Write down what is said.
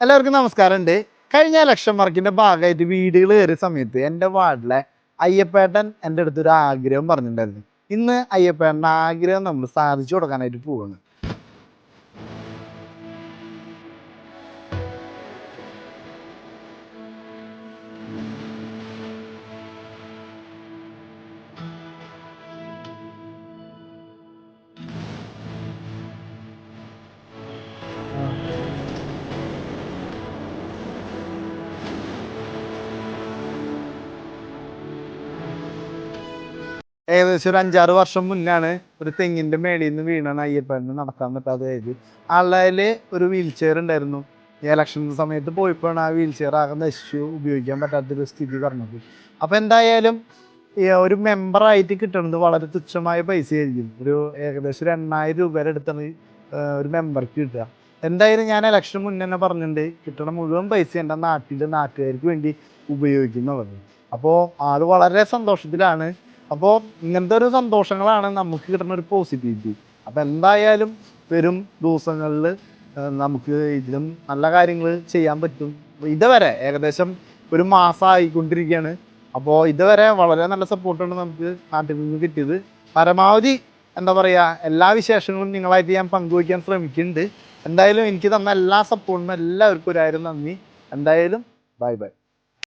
എല്ലാവർക്കും നമസ്കാരമുണ്ട്. കഴിഞ്ഞ ഇലക്ഷൻ വർക്കിന്റെ ഭാഗമായിട്ട് വീടുകൾ കയറിയ സമയത്ത് എൻ്റെ വാർഡിലെ അയ്യപ്പേട്ടൻ എൻ്റെ അടുത്തൊരു ആഗ്രഹം പറഞ്ഞിട്ടുണ്ടായിരുന്നു. ഇന്ന് അയ്യപ്പേട്ടൻ്റെ ആഗ്രഹം നമ്മൾ സാധിച്ചു കൊടുക്കാനായിട്ട് പോവുകയാണ്. ഏകദേശം ഒരു 5-6 വർഷം മുന്നാണ് ഒരു തെങ്ങിന്റെ മേളിൽ നിന്ന് വീണാണ് അയ്യപ്പന് നടക്കാൻ പറ്റാതായത്. ആളുടെ ഒരു വീൽ ചെയർ ഉണ്ടായിരുന്നു. ഈ ഇലക്ഷൻ സമയത്ത് പോയപ്പോഴാണ് ആ വീൽ ചെയർ ആകെ നശിച്ചു, ഉപയോഗിക്കാൻ പറ്റാത്തൊരു സ്ഥിതി പറഞ്ഞത്. അപ്പൊ എന്തായാലും ഈ ഒരു മെമ്പറായിട്ട് കിട്ടുന്നത് വളരെ തുച്ഛമായ പൈസ ആയിരിക്കും. ഏകദേശം 8000 രൂപയുടെ അടുത്താണ് ഒരു മെമ്പർക്ക് കിട്ടുക. എന്തായാലും ഞാൻ ഇലക്ഷൻ മുന്നേ തന്നെ പറഞ്ഞിട്ടുണ്ട്, കിട്ടണ മുഴുവൻ പൈസ എൻ്റെ നാട്ടുകാർക്ക് വേണ്ടി ഉപയോഗിക്കുന്നുള്ളത്. അപ്പോൾ ആള് വളരെ സന്തോഷത്തിലാണ്. അപ്പോൾ ഇങ്ങനത്തെ ഒരു സന്തോഷങ്ങളാണ് നമുക്ക് കിട്ടുന്ന ഒരു പോസിറ്റിവിറ്റി. അപ്പം എന്തായാലും വരും ദിവസങ്ങളിൽ നമുക്ക് ഇതിലും നല്ല കാര്യങ്ങൾ ചെയ്യാൻ പറ്റും. ഇതുവരെ ഏകദേശം ഒരു മാസം ആയിക്കൊണ്ടിരിക്കുകയാണ്. അപ്പോൾ ഇതുവരെ വളരെ നല്ല സപ്പോർട്ടാണ് നമുക്ക് നാട്ടിൽ നിന്ന് കിട്ടിയത്. പരമാവധി എന്താ പറയുക, എല്ലാ വിശേഷങ്ങളും നിങ്ങളായിട്ട് ഞാൻ പങ്കുവയ്ക്കാൻ ശ്രമിക്കുന്നുണ്ട്. എന്തായാലും എനിക്ക് തന്ന എല്ലാ സപ്പോർട്ടിനും എല്ലാവർക്കും 1000 നന്ദി. എന്തായാലും ബൈ ബൈ.